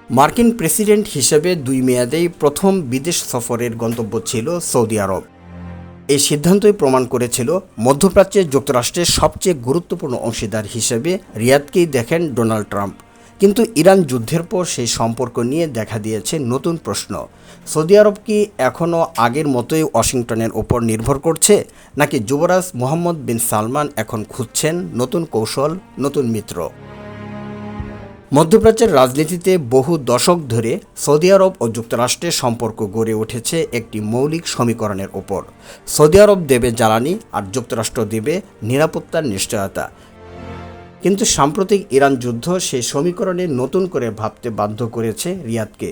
মার্কিন প্রেসিডেন্ট হিসেবে ২ মেয়াদেই প্রথম বিদেশ সফরের গন্তব্য ছিল সৌদি আরব। এই সিদ্ধান্তই প্রমাণ করেছিল মধ্যপ্রাচ্যে যুক্তরাষ্ট্রের সবচেয়ে গুরুত্বপূর্ণ অংশীদার হিসেবে রিয়াদকেই দেখেন ডোনাল্ড ট্রাম্প। কিন্তু ইরান যুদ্ধের পর সেই সম্পর্ক নিয়ে দেখা দিয়েছে নতুন প্রশ্ন। সৌদি আরব কি এখনও আগের মতোই ওয়াশিংটনের ওপর নির্ভর করছে, নাকি যুবরাজ মোহাম্মদ বিন সালমান এখন খুঁজছেন নতুন কৌশল, নতুন মিত্র? মধ্যপ্রাচ্যের রাজনীতিতে বহু দশক ধরে সৌদি আরব ও যুক্তরাষ্ট্রের সম্পর্ক গড়ে উঠেছে একটি মৌলিক সমীকরণের ওপর। সৌদি আরব দেবে জ্বালানি আর যুক্তরাষ্ট্র দেবে নিরাপত্তার নিশ্চয়তা। কিন্তু সাম্প্রতিক ইরান যুদ্ধ সেই সমীকরণে নতুন করে ভাবতে বাধ্য করেছে রিয়াদকে।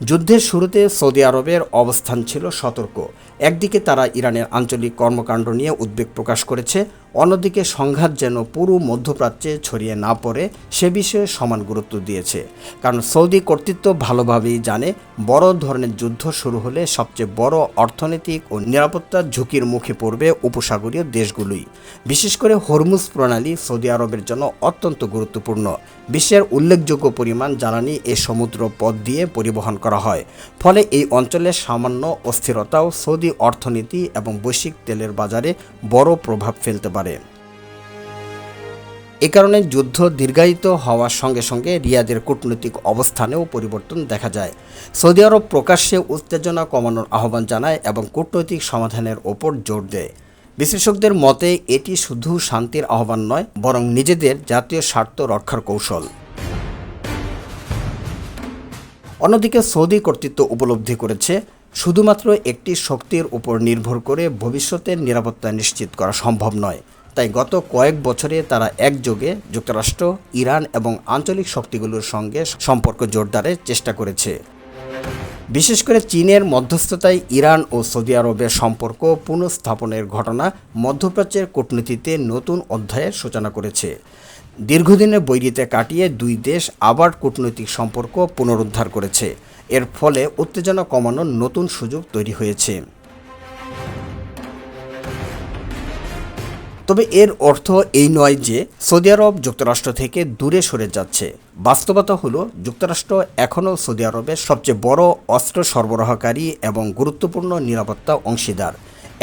যুদ্ধের শুরুতে সৌদি আরবের অবস্থান ছিল সতর্ক। একদিকে তারা ইরানের আঞ্চলিক কর্মকাণ্ড নিয়ে উদ্বেগ প্রকাশ করেছে, অন্যদিকে সংঘাত যেন পুরো মধ্যপ্রাচ্যে ছড়িয়ে না পড়ে সে বিষয়ে সমান গুরুত্ব দিয়েছে। কারণ সৌদি কর্তৃত্ব ভালোভাবেই জানে বড় ধরনের যুদ্ধ শুরু হলে সবচেয়ে বড় অর্থনৈতিক ও নিরাপত্তার ঝুঁকির মুখে পড়বে উপসাগরীয় দেশগুলোই। বিশেষ করে হরমুজ প্রণালী সৌদি আরবের জন্য অত্যন্ত গুরুত্বপূর্ণ। বিশ্বের উল্লেখযোগ্য পরিমাণ জ্বালানি এই সমুদ্র পথ দিয়ে পরিবহন করা হয়। ফলে এই অঞ্চলের সামান্য অস্থিরতাও সৌদি অর্থনীতি এবং বৈশ্বিক তেলের বাজারে বড় প্রভাব ফেলতে পারে। এ কারণে যুদ্ধ দীর্ঘায়িত হওয়ার সঙ্গে সঙ্গে রিয়াদের কূটনৈতিক অবস্থানেও পরিবর্তন দেখা যায়। সৌদি আরব প্রকাশ্যে উত্তেজনা কমানোর আহ্বান জানায় এবং কূটনৈতিক সমাধানের ওপর জোর দেয়। বিশ্লেষকদের মতে এটি শুধু শান্তির আহ্বান নয়, বরং নিজেদের জাতীয় স্বার্থ রক্ষার কৌশল। অন্যদিকে সৌদি কর্তৃত্ব উপলব্ধি করেছে শুধুমাত্র একটি শক্তির উপর নির্ভর করে ভবিষ্যতের নিরাপত্তা নিশ্চিত করা সম্ভব নয়। তাই গত কয়েক বছরে তারা একযোগে যুক্তরাষ্ট্র, ইরান এবং আঞ্চলিক শক্তিগুলোর সঙ্গে সম্পর্ক জোরদারের চেষ্টা করেছে। বিশেষ করে চীনের মধ্যস্থতায় ইরান ও সৌদি আরবের সম্পর্ক পুনঃস্থাপনের ঘটনা মধ্যপ্রাচ্যের কূটনীতিতে নতুন অধ্যায়ের সূচনা করেছে। দীর্ঘদিনের বৈরিতে কাটিয়ে দুই দেশ আবার কূটনৈতিক সম্পর্ক পুনরুদ্ধার করেছে। এর ফলে উত্তেজনা কমানোর নতুন সুযোগ তৈরি হয়েছে। তবে এর অর্থ এই নয় যে সৌদি আরব যুক্তরাষ্ট্র থেকে দূরে সরে যাচ্ছে। বাস্তবতা হলো যুক্তরাষ্ট্র এখনও সৌদি আরবের সবচেয়ে বড় অস্ত্র সরবরাহকারী এবং গুরুত্বপূর্ণ নিরাপত্তা অংশীদার।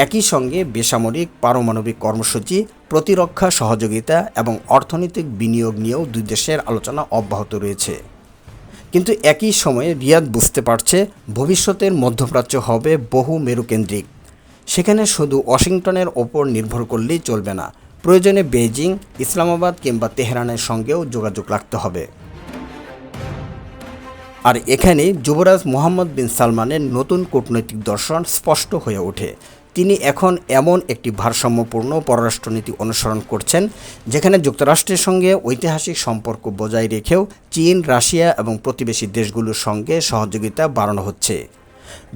একই সঙ্গে বেসামরিক পারমাণবিক কর্মসূচি, প্রতিরক্ষা সহযোগিতা এবং অর্থনৈতিক বিনিয়োগ নিয়েও দুই দেশের আলোচনা অব্যাহত রয়েছে। কিন্তু একই সময়ে রিয়াদ বুঝতে পারছে ভবিষ্যতের মধ্যপ্রাচ্য হবে বহু মেরুকেন্দ্রিক। সেখানে শুধু ওয়াশিংটনের ওপর নির্ভর করলেই চলবে না, প্রয়োজনে বেইজিং, ইসলামাবাদ কিংবা তেহরানের সঙ্গেও যোগাযোগ রাখতে হবে। আর এখানে যুবরাজ মোহাম্মদ বিন সালমানের নতুন কূটনৈতিক দর্শন স্পষ্ট হয়ে ওঠে। তিনি এখন এমন একটি ভারসাম্যপূর্ণ পররাষ্ট্রনীতি অনুসরণ করছেন, যেখানে যুক্তরাষ্ট্রের সঙ্গে ঐতিহাসিক সম্পর্ক বজায় রেখেও চীন, রাশিয়া এবং প্রতিবেশী দেশগুলোর সঙ্গে সহযোগিতা বাড়ানো হচ্ছে।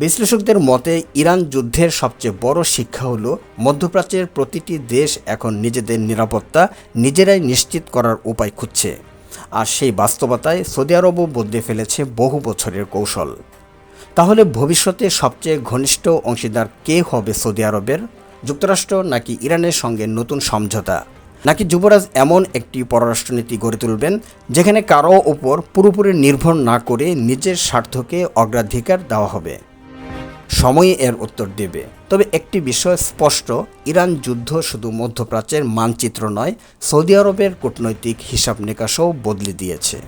বিশ্লেষকদের মতে ইরান যুদ্ধের সবচেয়ে বড় শিক্ষা হলো মধ্যপ্রাচ্যের প্রতিটি দেশ এখন নিজেদের নিরাপত্তা নিজেরাই নিশ্চিত করার উপায় খুঁজছে। আর সেই বাস্তবতায় সৌদি আরবও বদলে ফেলেছে বহু বছরের কৌশল। তাহলে ভবিষ্যতে সবচেয়ে ঘনিষ্ঠ অংশীদার কে হবে সৌদি আরবের? যুক্তরাষ্ট্র নাকি ইরানের সঙ্গে নতুন সমঝোতা? নাকি যুবরাজ এমন একটি পররাষ্ট্রনীতি গড়ে তুলবেন যেখানে কারো ওপর পুরোপুরি নির্ভর না করে নিজের স্বার্থকে অগ্রাধিকার দেওয়া হবে? সময় এর উত্তর দেবে। তবে একটি বিষয় স্পষ্ট, ইরান যুদ্ধ শুধু মধ্যপ্রাচ্যের মানচিত্র নয়, সৌদি আরবের কূটনৈতিক হিসাব নিকাশও বদলে দিয়েছে।